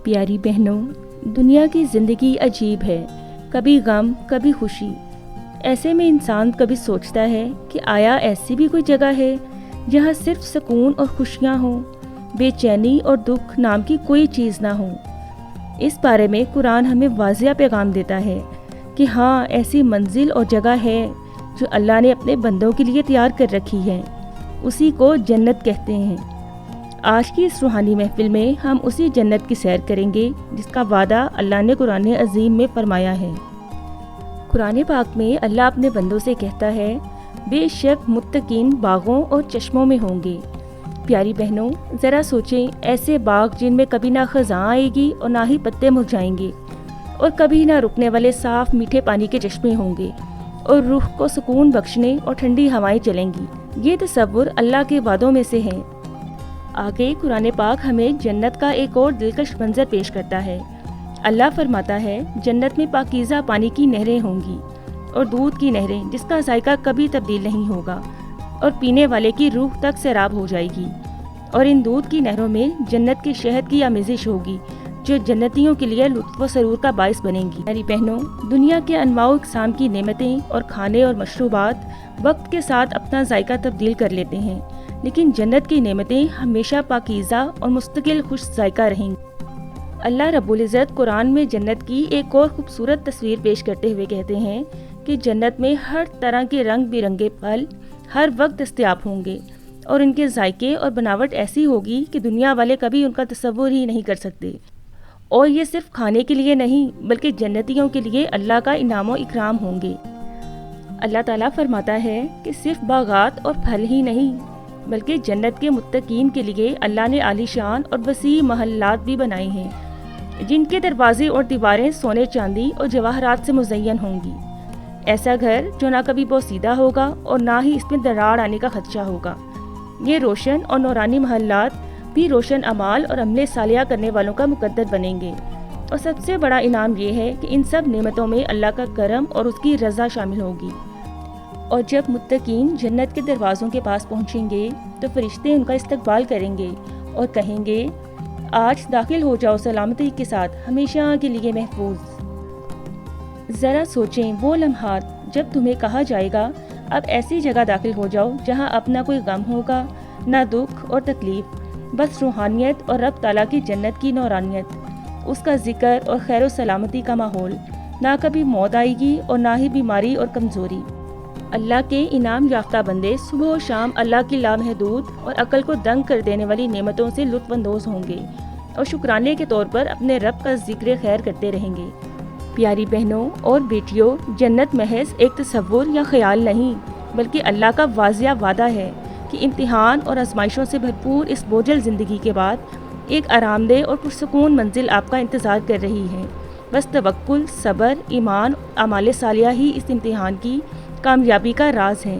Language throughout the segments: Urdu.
پیاری بہنوں، دنیا کی زندگی عجیب ہے، کبھی غم کبھی خوشی۔ ایسے میں انسان کبھی سوچتا ہے کہ آیا ایسی بھی کوئی جگہ ہے جہاں صرف سکون اور خوشیاں ہوں، بے چینی اور دکھ نام کی کوئی چیز نہ ہو۔ اس بارے میں قرآن ہمیں واضح پیغام دیتا ہے کہ ہاں، ایسی منزل اور جگہ ہے جو اللہ نے اپنے بندوں کے لیے تیار کر رکھی ہے، اسی کو جنت کہتے ہیں۔ آج کی اس روحانی محفل میں ہم اسی جنت کی سیر کریں گے جس کا وعدہ اللہ نے قرآن عظیم میں فرمایا ہے۔ قرآن پاک میں اللہ اپنے بندوں سے کہتا ہے، بے شک متقین باغوں اور چشموں میں ہوں گے۔ پیاری بہنوں، ذرا سوچیں، ایسے باغ جن میں کبھی نہ خزاں آئے گی اور نہ ہی پتے مرجھائیں گے، اور کبھی نہ رکنے والے صاف میٹھے پانی کے چشمے ہوں گے، اور روح کو سکون بخشنے اور ٹھنڈی ہوائیں چلیں گی۔ یہ تصور اللہ کے وعدوں میں سے ہے۔ آگے قرآن پاک ہمیں جنت کا ایک اور دلکش منظر پیش کرتا ہے۔ اللہ فرماتا ہے، جنت میں پاکیزہ پانی کی نہریں ہوں گی اور دودھ کی نہریں جس کا ذائقہ کبھی تبدیل نہیں ہوگا، اور پینے والے کی روح تک سیراب ہو جائے گی۔ اور ان دودھ کی نہروں میں جنت کے شہد کی آمیزش ہوگی جو جنتیوں کے لیے لطف و سرور کا باعث بنیں گی۔ میری بہنوں، دنیا کے انواع و اقسام کی نعمتیں اور کھانے اور مشروبات وقت کے ساتھ اپنا ذائقہ تبدیل کر لیتے ہیں، لیکن جنت کی نعمتیں ہمیشہ پاکیزہ اور مستقل خوش ذائقہ رہیں گی۔ اللہ رب العزت قرآن میں جنت کی ایک اور خوبصورت تصویر پیش کرتے ہوئے کہتے ہیں کہ جنت میں ہر طرح کے رنگ برنگے پھل ہر وقت دستیاب ہوں گے، اور ان کے ذائقے اور بناوٹ ایسی ہوگی کہ دنیا والے کبھی ان کا تصور ہی نہیں کر سکتے۔ اور یہ صرف کھانے کے لیے نہیں بلکہ جنتیوں کے لیے اللہ کا انعام و اکرام ہوں گے۔ اللہ تعالیٰ فرماتا ہے کہ صرف باغات اور پھل ہی نہیں بلکہ جنت کے متقین کے لیے اللہ نے عالی شان اور وسیع محلات بھی بنائے ہیں، جن کے دروازے اور دیواریں سونے چاندی اور جواہرات سے مزین ہوں گی۔ ایسا گھر جو نہ کبھی بوسیدہ ہوگا اور نہ ہی اس میں دراڑ آنے کا خدشہ ہوگا۔ یہ روشن اور نورانی محلات بھی روشن اعمال اور عمل صالحہ کرنے والوں کا مقدر بنیں گے۔ اور سب سے بڑا انعام یہ ہے کہ ان سب نعمتوں میں اللہ کا کرم اور اس کی رضا شامل ہوگی۔ اور جب متقین جنت کے دروازوں کے پاس پہنچیں گے تو فرشتے ان کا استقبال کریں گے اور کہیں گے، آج داخل ہو جاؤ سلامتی کے ساتھ، ہمیشہ کے لیے محفوظ۔ ذرا سوچیں وہ لمحات جب تمہیں کہا جائے گا، اب ایسی جگہ داخل ہو جاؤ جہاں اب نہ کوئی غم ہوگا، نہ دکھ اور تکلیف، بس روحانیت اور رب تعالیٰ کی جنت کی نورانیت، اس کا ذکر اور خیر و سلامتی کا ماحول۔ نہ کبھی موت آئے گی اور نہ ہی بیماری اور کمزوری۔ اللہ کے انعام یافتہ بندے صبح و شام اللہ کی لامحدود اور عقل کو دنگ کر دینے والی نعمتوں سے لطف اندوز ہوں گے اور شکرانے کے طور پر اپنے رب کا ذکر خیر کرتے رہیں گے۔ پیاری بہنوں اور بیٹیوں، جنت محض ایک تصور یا خیال نہیں بلکہ اللہ کا واضح وعدہ ہے کہ امتحان اور آزمائشوں سے بھرپور اس بوجھل زندگی کے بعد ایک آرام دہ اور پرسکون منزل آپ کا انتظار کر رہی ہے۔ بس توکل، صبر، ایمان، اعمال صالحہ ہی اس امتحان کی کامیابی کا راز ہے۔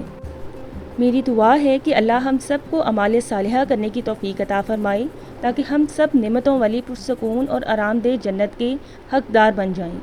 میری دعا ہے کہ اللہ ہم سب کو اعمال صالحہ کرنے کی توفیق عطا فرمائے تاکہ ہم سب نعمتوں والی پرسکون اور آرام دہ جنت کے حقدار بن جائیں۔